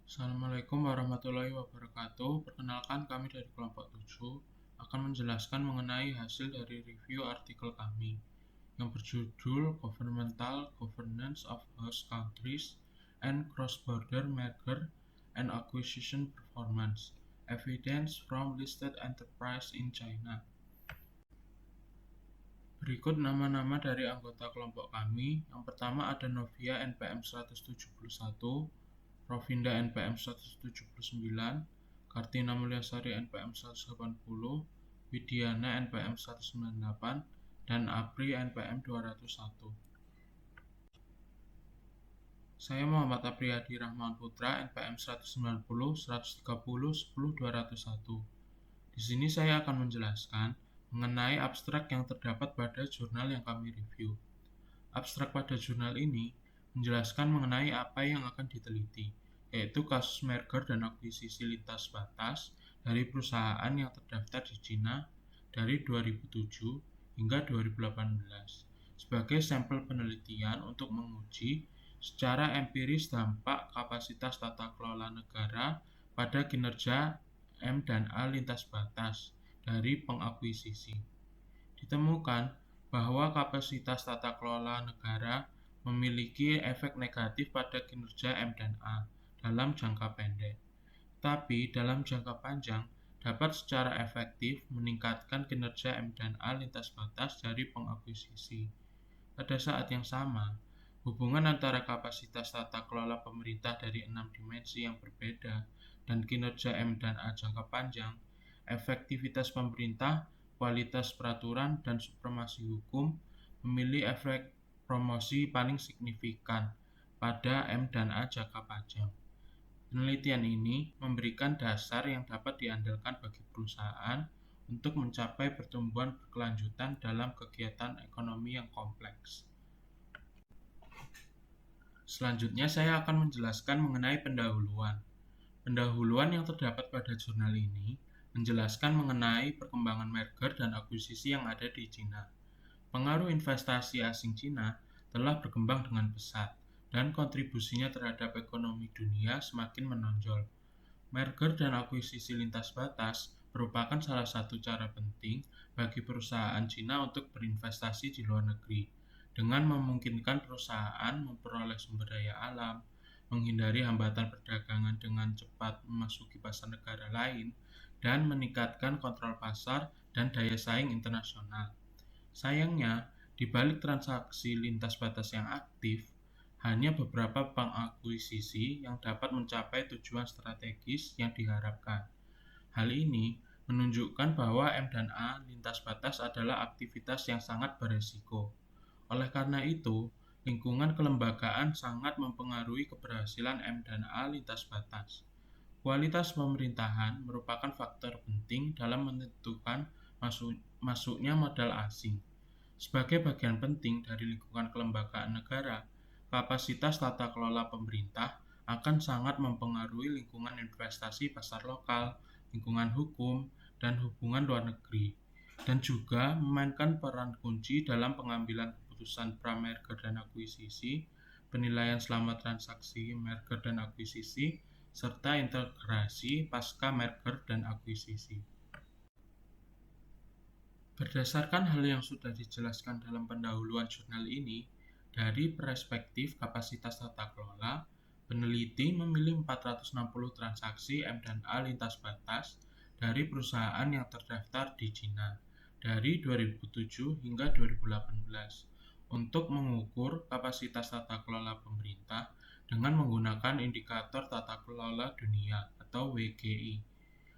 Assalamualaikum warahmatullahi wabarakatuh. Perkenalkan, kami dari kelompok 7 akan menjelaskan mengenai hasil dari review artikel kami yang berjudul Governmental Governance of Host Countries and Cross-Border Merger and Acquisition Performance: Evidence from Listed Enterprise in China. Berikut nama-nama dari anggota kelompok kami. Yang pertama ada Novia NPM 171, Rovinda NPM 179, Kartina Mulyasari NPM 180, Widiana NPM 198, dan Apri NPM 201. Saya Muhammad Apriyadi Rahman Putra NPM 190, 130, 10, 201. Di sini saya akan menjelaskan mengenai abstrak yang terdapat pada jurnal yang kami review. Abstrak pada jurnal ini menjelaskan mengenai apa yang akan diteliti, yaitu kasus merger dan akuisisi lintas batas dari perusahaan yang terdaftar di Cina dari 2007 hingga 2018 sebagai sampel penelitian untuk menguji secara empiris dampak kapasitas tata kelola negara pada kinerja M dan A lintas batas dari pengakuisisi. Ditemukan bahwa kapasitas tata kelola negara memiliki efek negatif pada kinerja M dan A dalam jangka pendek, tapi dalam jangka panjang dapat secara efektif meningkatkan kinerja M dan A lintas batas dari pengakuisisi. Pada saat yang sama, hubungan antara kapasitas tata kelola pemerintah dari 6 dimensi yang berbeda dan kinerja M dan A jangka panjang, efektivitas pemerintah, kualitas peraturan, dan supremasi hukum memiliki efek promosi paling signifikan pada M dan A jangka panjang. Penelitian ini memberikan dasar yang dapat diandalkan bagi perusahaan untuk mencapai pertumbuhan berkelanjutan dalam kegiatan ekonomi yang kompleks. Selanjutnya saya akan menjelaskan mengenai pendahuluan. Pendahuluan yang terdapat pada jurnal ini menjelaskan mengenai perkembangan merger dan akuisisi yang ada di Cina. Pengaruh investasi asing Cina telah berkembang dengan pesat dan kontribusinya terhadap ekonomi dunia semakin menonjol. Merger dan akuisisi lintas batas merupakan salah satu cara penting bagi perusahaan Cina untuk berinvestasi di luar negeri, dengan memungkinkan perusahaan memperoleh sumber daya alam, menghindari hambatan perdagangan dengan cepat memasuki pasar negara lain, dan meningkatkan kontrol pasar dan daya saing internasional. Sayangnya, di balik transaksi lintas batas yang aktif, hanya beberapa pengakuisisi yang dapat mencapai tujuan strategis yang diharapkan. Hal ini menunjukkan bahwa M dan A lintas batas adalah aktivitas yang sangat beresiko. Oleh karena itu, lingkungan kelembagaan sangat mempengaruhi keberhasilan M dan A lintas batas. Kualitas pemerintahan merupakan faktor penting dalam menentukan masuknya modal asing. Sebagai bagian penting dari lingkungan kelembagaan negara, kapasitas tata kelola pemerintah akan sangat mempengaruhi lingkungan investasi pasar lokal, lingkungan hukum, dan hubungan luar negeri, dan juga memainkan peran kunci dalam pengambilan keputusan pra-merger dan akuisisi, penilaian selama transaksi merger dan akuisisi, serta integrasi pasca merger dan akuisisi. Berdasarkan hal yang sudah dijelaskan dalam pendahuluan jurnal ini, dari perspektif kapasitas tata kelola, peneliti memilih 460 transaksi M dan A lintas batas dari perusahaan yang terdaftar di Cina dari 2007 hingga 2018 untuk mengukur kapasitas tata kelola pemerintah dengan menggunakan indikator tata kelola dunia atau WGI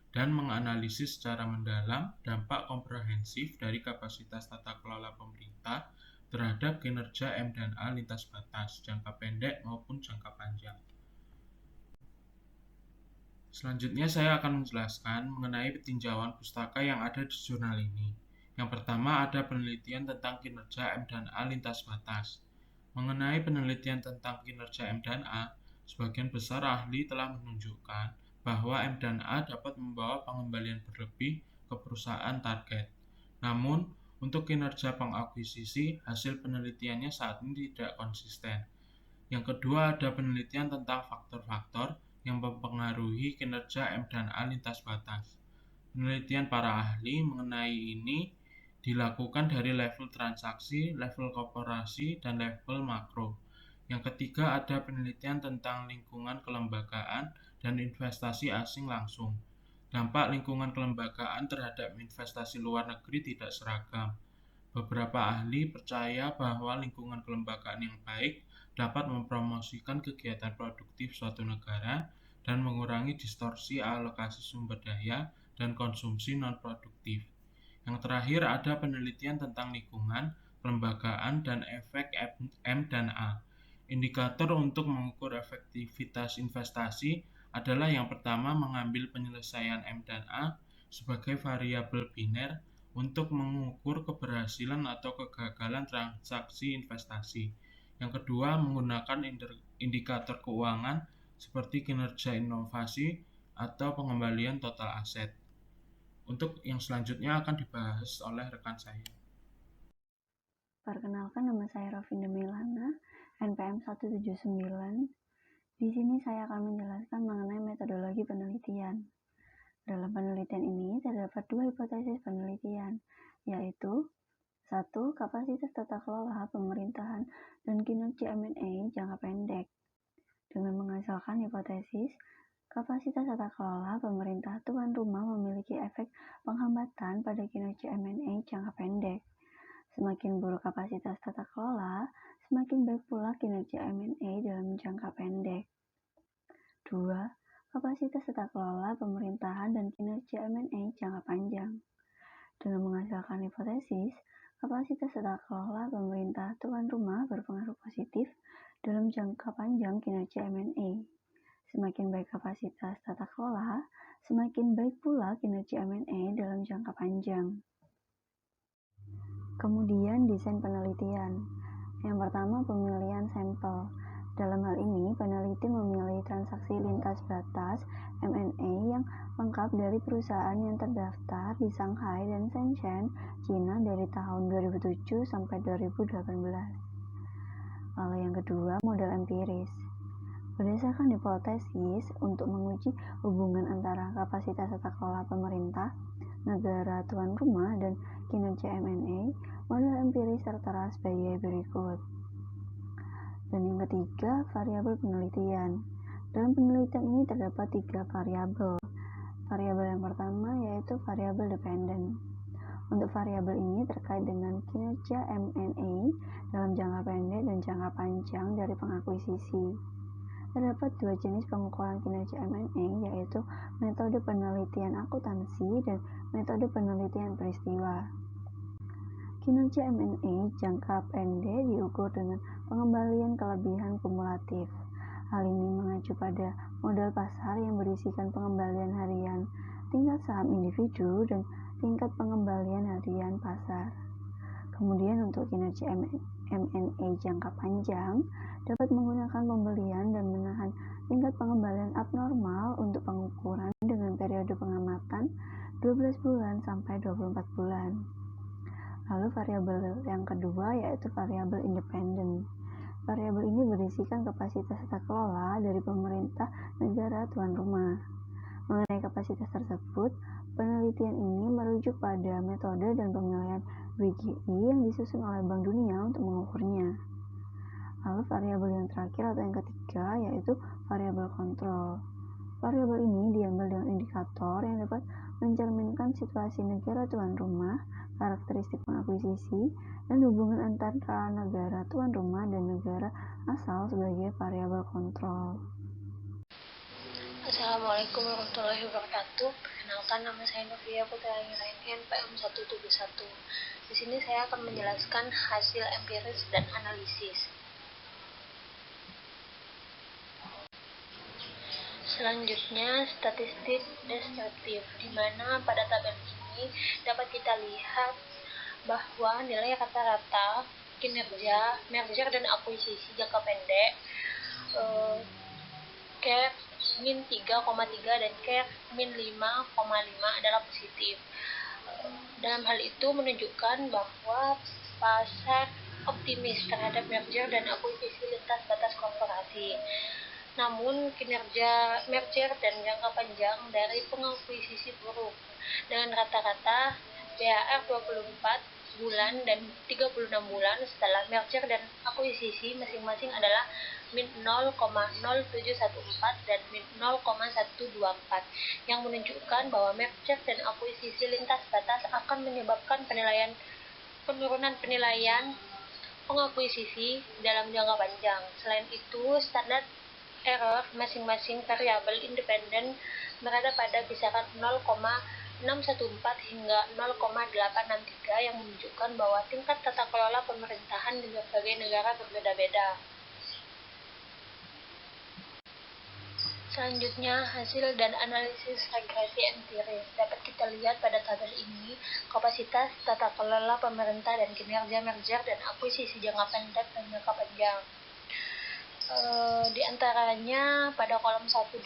dan menganalisis secara mendalam dampak komprehensif dari kapasitas tata kelola pemerintah terhadap kinerja M dan A lintas batas jangka pendek maupun jangka panjang. Selanjutnya saya akan menjelaskan mengenai peninjauan pustaka yang ada di jurnal ini. Yang pertama ada penelitian tentang kinerja M dan A lintas batas. Mengenai penelitian tentang kinerja M dan A, sebagian besar ahli telah menunjukkan bahwa M dan A dapat membawa pengembalian berlebih ke perusahaan target. Namun, untuk kinerja pengakuisisi, hasil penelitiannya saat ini tidak konsisten. Yang kedua ada penelitian tentang faktor-faktor yang mempengaruhi mempengaruhi kinerja M dan A lintas batas. Penelitian para ahli mengenai ini dilakukan dari level transaksi, level korporasi, dan level makro. Yang ketiga, ada penelitian tentang lingkungan kelembagaan dan investasi asing langsung. Dampak lingkungan kelembagaan terhadap investasi luar negeri tidak seragam. Beberapa ahli percaya bahwa lingkungan kelembagaan yang baik dapat mempromosikan kegiatan produktif suatu negara dan mengurangi distorsi alokasi sumber daya dan konsumsi non-produktif. Yang terakhir, ada penelitian tentang lingkungan, kelembagaan, dan efek M dan A. Indikator untuk mengukur efektivitas investasi adalah yang pertama mengambil penyelesaian M dan A sebagai variabel biner untuk mengukur keberhasilan atau kegagalan transaksi investasi. Yang kedua, menggunakan indikator keuangan seperti kinerja inovasi atau pengembalian total aset. Untuk yang selanjutnya akan dibahas oleh rekan saya. Perkenalkan, nama saya Rovinda Milana, NPM 179. Di sini saya akan menjelaskan mengenai metodologi penelitian. Dalam penelitian ini terdapat dua hipotesis penelitian, yaitu 1. Kapasitas tata kelola pemerintahan dan kinerja M&A jangka pendek. Dengan menghasilkan hipotesis, kapasitas tata kelola pemerintah tuan rumah memiliki efek penghambatan pada kinerja M&A jangka pendek. Semakin buruk kapasitas tata kelola, semakin baik pula kinerja M&A dalam jangka pendek. 2. Kapasitas tata kelola pemerintahan dan kinerja M&A jangka panjang. Dengan menghasilkan hipotesis, kapasitas tata kelola pemerintah tuan rumah berpengaruh positif dalam jangka panjang kinerja M&A. Semakin baik kapasitas tata kelola, semakin baik pula kinerja M&A dalam jangka panjang. Kemudian desain penelitian. Yang pertama, pemilihan sampel. Dalam hal ini, peneliti memilih transaksi lintas batas M&A yang lengkap dari perusahaan yang terdaftar di Shanghai dan Shenzhen, China dari tahun 2007 sampai 2018. Lalu yang kedua, model empiris. Berdasarkan hipotesis untuk menguji hubungan antara kapasitas tata kelola pemerintah, negara tuan rumah, dan kinerja M&A, model empiris tertera sebagai berikut. Dan yang ketiga, variabel penelitian. Dalam penelitian ini terdapat 3 variabel. Variabel yang pertama yaitu variabel dependen. Untuk variabel ini terkait dengan kinerja M&A dalam jangka pendek dan jangka panjang dari pengakuisisi. Terdapat 2 jenis pengukuran kinerja M&A, yaitu metode penelitian akuntansi dan metode penelitian peristiwa. Kinerja M&A jangka pendek diukur dengan pengembalian kelebihan kumulatif. Hal ini mengacu pada modal pasar yang berisikan pengembalian harian tingkat saham individu dan tingkat pengembalian harian pasar. Kemudian untuk kinerja M&A jangka panjang dapat menggunakan pembelian dan menahan tingkat pengembalian abnormal untuk pengukuran dengan periode pengamatan 12 bulan sampai 24 bulan. Lalu variabel yang kedua yaitu variabel independen. Variabel ini berisikan kapasitas tata kelola dari pemerintah negara tuan rumah. Mengenai kapasitas tersebut, penelitian ini merujuk pada metode dan pemilihan WGI yang disusun oleh Bank Dunia untuk mengukurnya. Lalu variabel yang terakhir atau yang ketiga yaitu variabel kontrol. Variabel ini diambil dengan indikator yang dapat mencerminkan situasi negara tuan rumah, karakteristik pengakuisisi, dan hubungan antara negara tuan rumah dan negara asal sebagai variabel kontrol. Assalamualaikum warahmatullahi wabarakatuh. Perkenalkan, nama saya Novia Putri Raini, NPM 171. Di sini saya akan menjelaskan hasil empiris dan analisis. Selanjutnya, statistik deskriptif, di mana pada tabel ini dapat kita lihat bahwa nilai rata-rata kinerja merger dan akuisisi jangka pendek CAC min 3,3 dan CAC min 5,5 adalah positif. Dalam hal itu menunjukkan bahwa pasar optimis terhadap merger dan akuisisi lintas batas korporasi. namun kinerja merger dan jangka panjang dari pengakuisisi buruk, dengan rata-rata BAR 24 bulan dan 36 bulan setelah merger dan akuisisi masing-masing adalah min 0,0714 dan min 0,124, yang menunjukkan bahwa merger dan akuisisi lintas batas akan menyebabkan penurunan penilaian pengakuisisi dalam jangka panjang. Selain itu, standar error masing-masing variabel independen berada pada kisaran 0,614 hingga 0,863, yang menunjukkan bahwa tingkat tata kelola pemerintahan di berbagai negara berbeda-beda. Selanjutnya, hasil dan analisis regresi empiris. Dapat kita lihat pada tabel ini, kapasitas tata kelola pemerintah dan kinerja merger dan akuisisi jangka pendek dan jangka panjang. Di antaranya pada kolom 1-2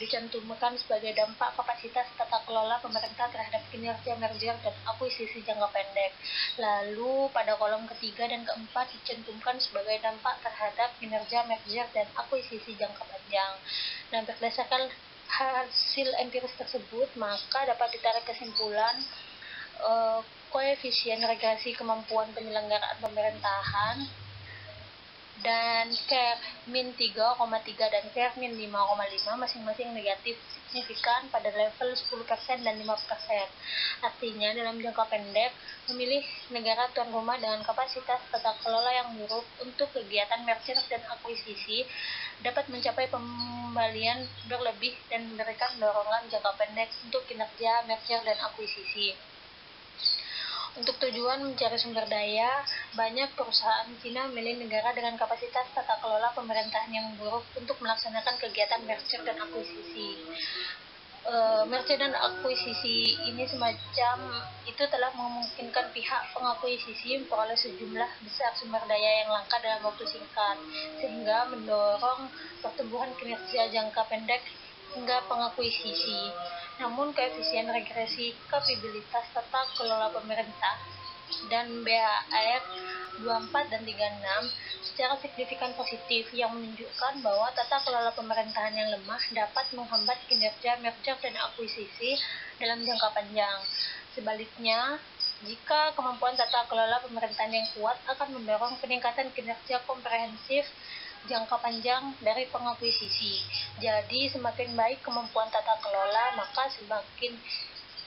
dicantumkan sebagai dampak kapasitas tata kelola pemerintah terhadap kinerja merger dan akuisisi jangka pendek. Lalu pada kolom ketiga dan keempat dicantumkan sebagai dampak terhadap kinerja merger dan akuisisi jangka panjang. Nah, berdasarkan hasil empiris tersebut, maka dapat ditarik kesimpulan koefisien regresi kemampuan penyelenggaraan pemerintahan dan CARE min 3,3 dan CARE min 5,5 masing-masing negatif signifikan pada level 10% dan 5%. Artinya dalam jangka pendek, memilih negara tuan rumah dengan kapasitas tata kelola yang buruk untuk kegiatan merger dan akuisisi dapat mencapai pembalian berlebih dan memberikan dorongan jangka pendek untuk kinerja merger dan akuisisi. Untuk tujuan mencari sumber daya, banyak perusahaan Cina memilih negara dengan kapasitas tata kelola pemerintahan yang buruk untuk melaksanakan kegiatan merger dan akuisisi. Merger dan akuisisi ini semacam itu telah memungkinkan pihak pengakuisisi memperoleh sejumlah besar sumber daya yang langka dalam waktu singkat, sehingga mendorong pertumbuhan kinerja jangka pendek hingga pengakuisisi. Namun koefisien regresi kapabilitas tata kelola pemerintah dan BAR 24 dan 36 secara signifikan positif, yang menunjukkan bahwa tata kelola pemerintahan yang lemah dapat menghambat kinerja merger dan akuisisi dalam jangka panjang. Sebaliknya, jika kemampuan tata kelola pemerintahan yang kuat akan mendorong peningkatan kinerja komprehensif jangka panjang dari pengakuisisi. Jadi, semakin baik kemampuan tata kelola, maka semakin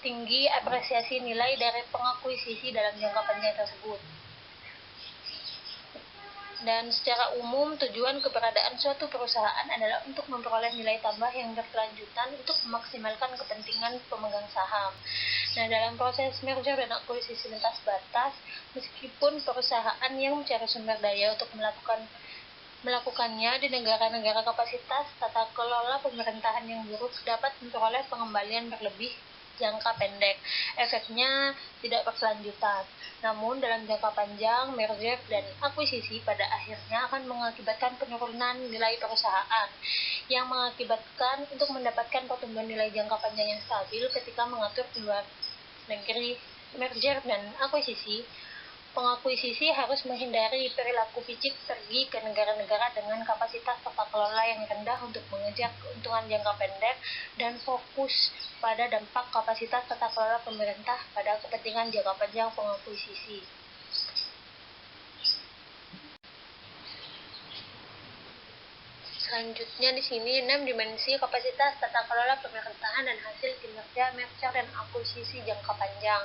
tinggi apresiasi nilai dari pengakuisisi dalam jangka panjang tersebut. Dan secara umum, tujuan keberadaan suatu perusahaan adalah untuk memperoleh nilai tambah yang berkelanjutan untuk memaksimalkan kepentingan pemegang saham. Nah, dalam proses merger dan akuisisi lintas batas, meskipun perusahaan yang mencari sumber daya untuk melakukannya di negara-negara kapasitas tata kelola pemerintahan yang buruk dapat memperoleh pengembalian berlebih jangka pendek. Efeknya tidak berkelanjutan. Namun dalam jangka panjang, merger dan akuisisi pada akhirnya akan mengakibatkan penurunan nilai perusahaan, yang mengakibatkan untuk mendapatkan pertumbuhan nilai jangka panjang yang stabil ketika mengatur di luar negeri. Merger dan akuisisi, pengakuisisi harus menghindari perilaku picik pergi ke negara-negara dengan kapasitas tata kelola yang rendah untuk mengejar keuntungan jangka pendek dan fokus pada dampak kapasitas tata kelola pemerintah pada kepentingan jangka panjang pengakuisisi. Selanjutnya di sini 6 dimensi kapasitas tata kelola pemerintahan dan hasil kinerja merger dan akuisisi jangka panjang.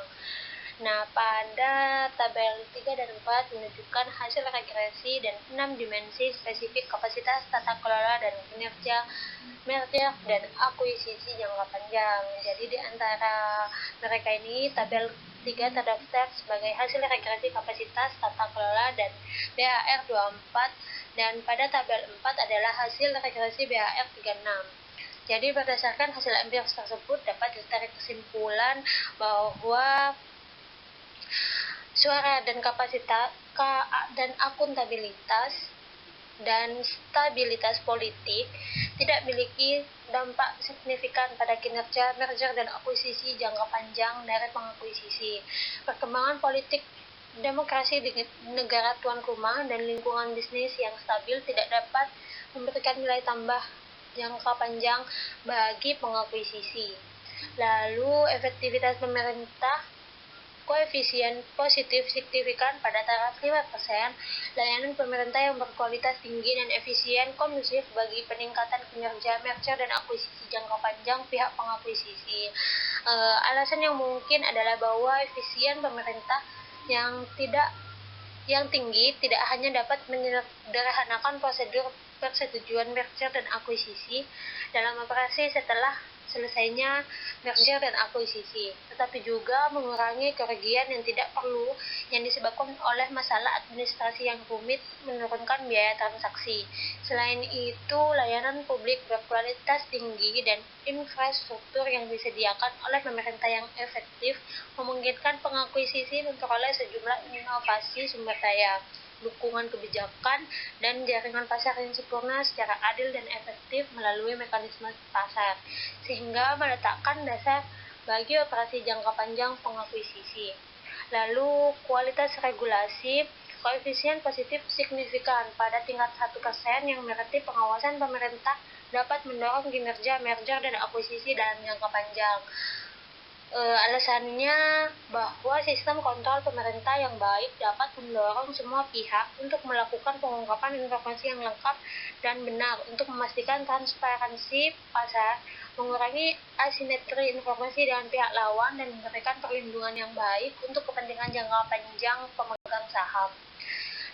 Nah, pada tabel 3 dan 4 menunjukkan hasil regresi dan 6 dimensi spesifik kapasitas tata kelola dan kinerja merger dan akuisisi jangka panjang. Jadi di antara mereka ini, tabel 3 terdaftar sebagai hasil regresi kapasitas tata kelola dan BAR 24, dan pada tabel 4 adalah hasil regresi BAR 36. Jadi berdasarkan hasil empiris tersebut dapat ditarik kesimpulan bahwa suara dan kapasitas dan akuntabilitas dan stabilitas politik tidak memiliki dampak signifikan pada kinerja merger dan akuisisi jangka panjang dari pengakuisisi. Perkembangan politik demokrasi di negara tuan rumah dan lingkungan bisnis yang stabil tidak dapat memberikan nilai tambah jangka panjang bagi pengakuisisi. Lalu efektivitas pemerintah, koefisien positif signifikan pada taraf 5%, layanan pemerintah yang berkualitas tinggi dan efisien kondusif bagi peningkatan kinerja, merger dan akuisisi jangka panjang pihak pengakuisisi. Alasan yang mungkin adalah bahwa efisien pemerintah yang tinggi tidak hanya dapat menyederhanakan prosedur persetujuan merger dan akuisisi dalam operasi setelah selesainya merger dan akuisisi, tetapi juga mengurangi kerugian yang tidak perlu yang disebabkan oleh masalah administrasi yang rumit, menurunkan biaya transaksi. Selain itu, layanan publik berkualitas tinggi dan infrastruktur yang disediakan oleh pemerintah yang efektif memungkinkan pengakuisisi memperoleh sejumlah inovasi sumber daya, dukungan kebijakan, dan jaringan pasar yang sempurna secara adil dan efektif melalui mekanisme pasar, sehingga meletakkan dasar bagi operasi jangka panjang pengakuisisi. Lalu, kualitas regulasi, koefisien positif signifikan pada tingkat 1% yang berarti pengawasan pemerintah dapat mendorong kinerja merger dan akuisisi dalam jangka panjang. Alasannya bahwa sistem kontrol pemerintah yang baik dapat mendorong semua pihak untuk melakukan pengungkapan informasi yang lengkap dan benar untuk memastikan transparansi pasar, mengurangi asimetri informasi dengan pihak lawan, dan memberikan perlindungan yang baik untuk kepentingan jangka panjang pemegang saham.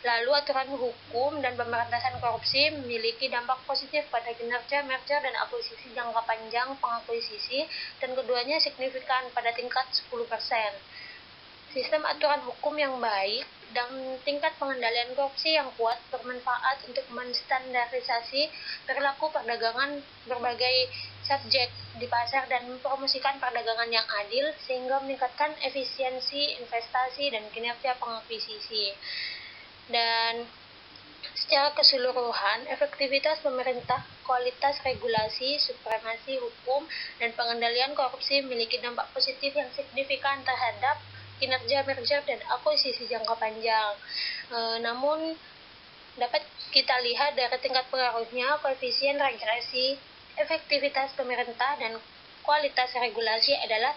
Lalu, aturan hukum dan pemberantasan korupsi memiliki dampak positif pada kinerja merger dan akuisisi jangka panjang pengakuisisi, dan keduanya signifikan pada tingkat 10%. Sistem aturan hukum yang baik dan tingkat pengendalian korupsi yang kuat bermanfaat untuk menstandarisasi perilaku perdagangan berbagai subjek di pasar dan mempromosikan perdagangan yang adil, sehingga meningkatkan efisiensi investasi dan kinerja pengakuisisi. Dan secara keseluruhan, efektivitas pemerintah, kualitas regulasi, supremasi hukum, dan pengendalian korupsi memiliki dampak positif yang signifikan terhadap kinerja merger dan akuisisi jangka panjang. Namun, dapat kita lihat dari tingkat pengaruhnya, koefisien regresi, efektivitas pemerintah, dan kualitas regulasi adalah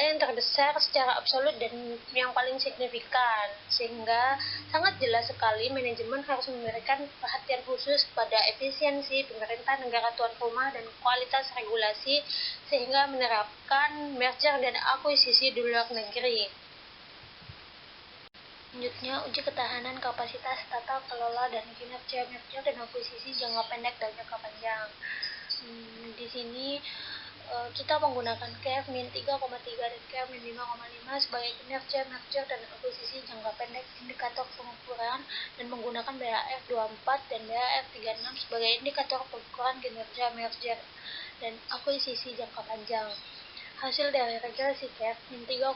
yang terbesar secara absolut dan yang paling signifikan, sehingga sangat jelas sekali manajemen harus memberikan perhatian khusus pada efisiensi pemerintah negara tuan rumah dan kualitas regulasi, sehingga menerapkan merger dan akuisisi di luar negeri. Selanjutnya, uji ketahanan kapasitas tata kelola dan kinerja merger dan akuisisi jangka pendek dan jangka panjang. Di sini kita menggunakan KEF min 3,3 dan KEF min 5,5 sebagai kinerja merger dan akuisisi jangka pendek indikator pengukuran, dan menggunakan BAF 24 dan BAF 36 sebagai indikator pengukuran kinerja merger dan akuisisi jangka panjang. Hasil dari regresi KEF min 3,3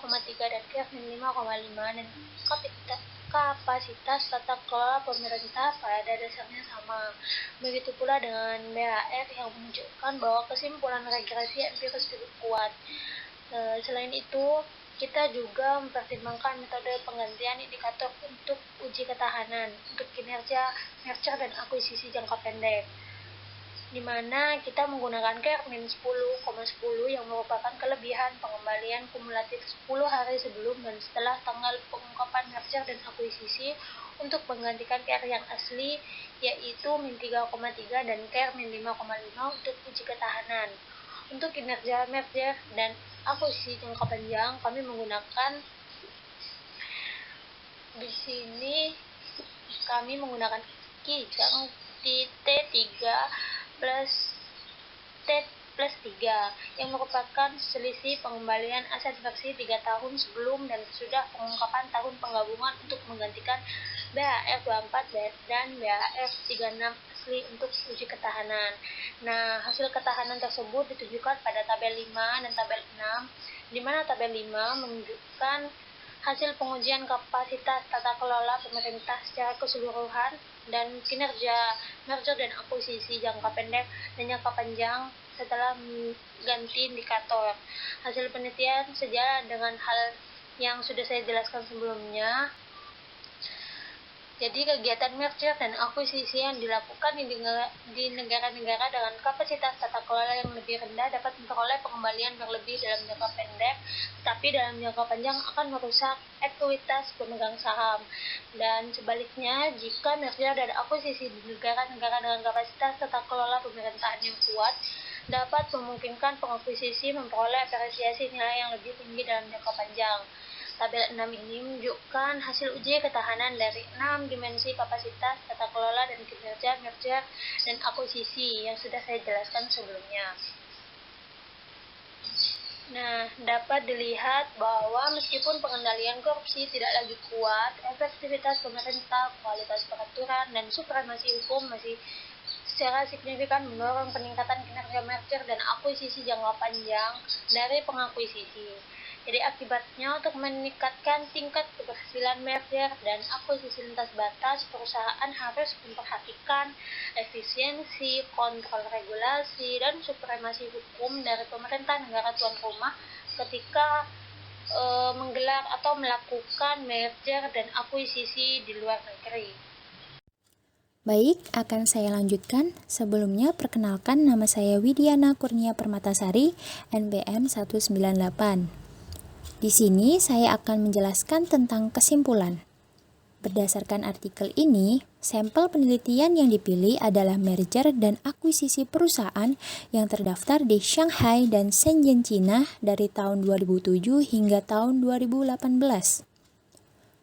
dan KEF min 5,5 dan kapasitas tata kelola pemerintah pada dasarnya sama. Begitu pula dengan BAF yang menunjukkan bahwa kesimpulan regresi empiris cukup kuat. Selain itu, kita juga mempertimbangkan metode penggantian indikator untuk uji ketahanan untuk kinerja merger dan akuisisi jangka pendek, di mana kita menggunakan KEF min 10,10 yang merupakan kelebihan pengembalian kumulatif 10 hari sebelum dan setelah tanggal pengungkapan merger dan akuisisi untuk menggantikan KEF yang asli, yaitu min 3,3 dan KEF min 5,5 untuk uji ketahanan. Untuk kinerja merger dan akuisisi jangka panjang, kami menggunakan di sini kijang di T3 plus T plus 3 yang merupakan selisih pengembalian aset versi 3 tahun sebelum dan sesudah pengungkapan tahun penggabungan untuk menggantikan BAF 24 dan BAF 36 asli untuk uji ketahanan. Nah, hasil ketahanan tersebut ditunjukkan pada tabel 5 dan tabel 6, di mana tabel 5 menunjukkan hasil pengujian kapasitas tata kelola pemerintah secara keseluruhan dan kinerja merger dan akuisisi jangka pendek dan jangka panjang setelah mengganti indikator. Hasil penelitian sejalan dengan hal yang sudah saya jelaskan sebelumnya. Jadi kegiatan merger dan akuisisi yang dilakukan di negara-negara dengan kapasitas tata kelola yang lebih rendah dapat memperoleh pengembalian berlebih dalam jangka pendek, tapi dalam jangka panjang akan merusak ekuitas pemegang saham. Dan sebaliknya, jika merger dan akuisisi di negara-negara dengan kapasitas tata kelola pemerintahan yang kuat, dapat memungkinkan pengakuisisi memperoleh apresiasi nilai yang lebih tinggi dalam jangka panjang. Tabel 6 ini menunjukkan hasil uji ketahanan dari 6 dimensi kapasitas, tata kelola, dan kinerja merger dan akuisisi yang sudah saya jelaskan sebelumnya. Nah, dapat dilihat bahwa meskipun pengendalian korupsi tidak lagi kuat, efektivitas pemerintah, kualitas peraturan, dan supremasi hukum masih secara signifikan mendorong peningkatan kinerja merger dan akuisisi jangka panjang dari pengakuisisi. Jadi akibatnya untuk meningkatkan tingkat keberhasilan merger dan akuisisi lintas batas, perusahaan harus memperhatikan efisiensi, kontrol regulasi, dan supremasi hukum dari pemerintah negara tuan rumah ketika menggelar atau melakukan merger dan akuisisi di luar negeri. Baik, akan saya lanjutkan. Sebelumnya, perkenalkan nama saya Widiana Kurnia Permatasari, NPM 198. Di sini saya akan menjelaskan tentang kesimpulan. Berdasarkan artikel ini, sampel penelitian yang dipilih adalah merger dan akuisisi perusahaan yang terdaftar di Shanghai dan Shenzhen, Cina dari tahun 2007 hingga tahun 2018.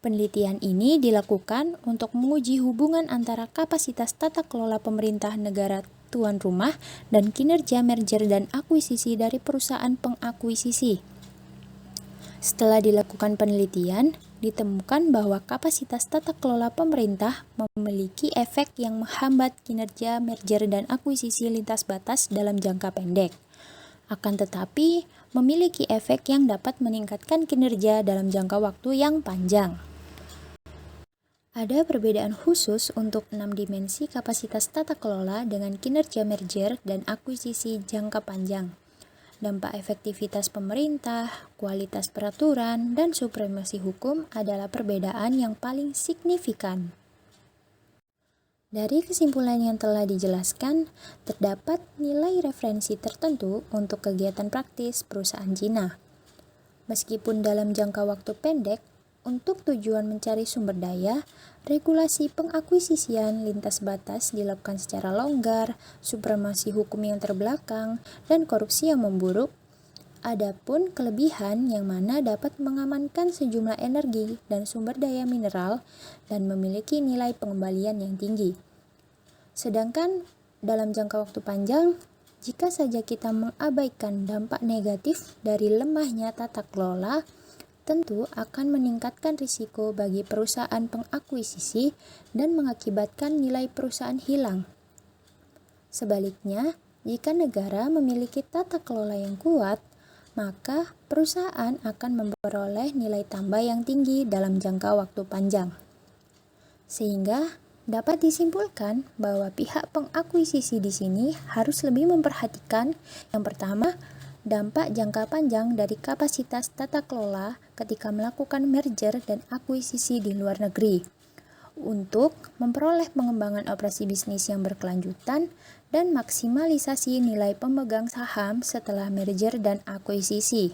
Penelitian ini dilakukan untuk menguji hubungan antara kapasitas tata kelola pemerintah negara tuan rumah dan kinerja merger dan akuisisi dari perusahaan pengakuisisi. Setelah dilakukan penelitian, ditemukan bahwa kapasitas tata kelola pemerintah memiliki efek yang menghambat kinerja merger dan akuisisi lintas batas dalam jangka pendek. Akan tetapi, memiliki efek yang dapat meningkatkan kinerja dalam jangka waktu yang panjang. Ada perbedaan khusus untuk 6 dimensi kapasitas tata kelola dengan kinerja merger dan akuisisi jangka panjang. Dampak efektivitas pemerintah, kualitas peraturan, dan supremasi hukum adalah perbedaan yang paling signifikan. Dari kesimpulan yang telah dijelaskan, terdapat nilai referensi tertentu untuk kegiatan praktis perusahaan Cina. Meskipun dalam jangka waktu pendek, untuk tujuan mencari sumber daya, regulasi pengakuisisian lintas batas dilakukan secara longgar, supremasi hukum yang terbelakang, dan korupsi yang memburuk. Adapun kelebihan yang mana dapat mengamankan sejumlah energi dan sumber daya mineral dan memiliki nilai pengembalian yang tinggi. Sedangkan dalam jangka waktu panjang, jika saja kita mengabaikan dampak negatif dari lemahnya tata kelola, tentu akan meningkatkan risiko bagi perusahaan pengakuisisi dan mengakibatkan nilai perusahaan hilang. Sebaliknya, jika negara memiliki tata kelola yang kuat, maka perusahaan akan memperoleh nilai tambah yang tinggi dalam jangka waktu panjang. Sehingga dapat disimpulkan bahwa pihak pengakuisisi di sini harus lebih memperhatikan yang pertama, dampak jangka panjang dari kapasitas tata kelola ketika melakukan merger dan akuisisi di luar negeri untuk memperoleh pengembangan operasi bisnis yang berkelanjutan dan maksimalisasi nilai pemegang saham setelah merger dan akuisisi.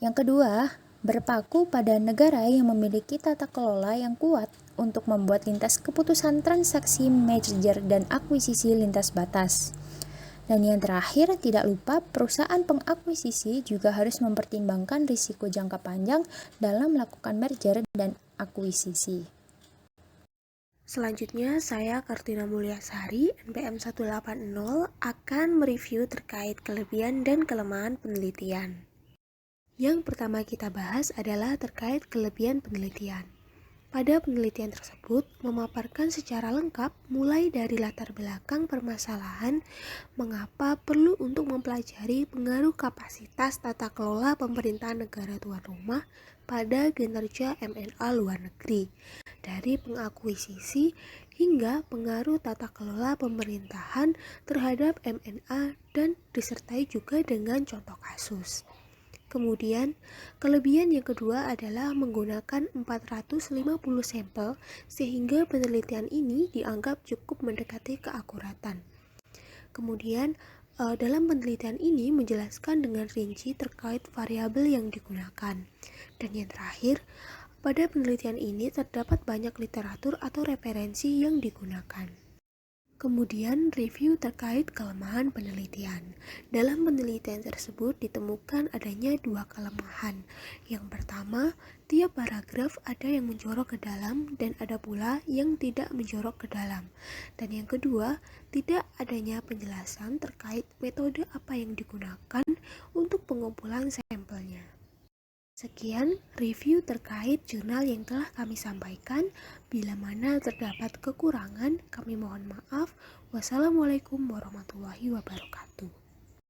Yang kedua, berpaku pada negara yang memiliki tata kelola yang kuat untuk membuat lintas keputusan transaksi merger dan akuisisi lintas batas. Dan yang terakhir, tidak lupa perusahaan pengakuisisi juga harus mempertimbangkan risiko jangka panjang dalam melakukan merger dan akuisisi. Selanjutnya, saya Kartina Mulyasari, NPM 180, akan mereview terkait kelebihan dan kelemahan penelitian. Yang pertama kita bahas adalah terkait kelebihan penelitian. Pada penelitian tersebut, memaparkan secara lengkap mulai dari latar belakang permasalahan mengapa perlu untuk mempelajari pengaruh kapasitas tata kelola pemerintahan negara tuan rumah pada kinerja M&A luar negeri, dari pengakuisisi hingga pengaruh tata kelola pemerintahan terhadap M&A dan disertai juga dengan contoh kasus. Kemudian, kelebihan yang kedua adalah menggunakan 450 sampel sehingga penelitian ini dianggap cukup mendekati keakuratan. Kemudian, dalam penelitian ini menjelaskan dengan rinci terkait variabel yang digunakan. Dan yang terakhir, pada penelitian ini terdapat banyak literatur atau referensi yang digunakan. Kemudian, review terkait kelemahan penelitian. Dalam penelitian tersebut ditemukan adanya dua kelemahan. Yang pertama, tiap paragraf ada yang menjorok ke dalam dan ada pula yang tidak menjorok ke dalam. Dan yang kedua, tidak adanya penjelasan terkait metode apa yang digunakan untuk pengumpulan sampelnya. Sekian review terkait jurnal yang telah kami sampaikan. Bila mana terdapat kekurangan, kami mohon maaf. Wassalamualaikum warahmatullahi wabarakatuh.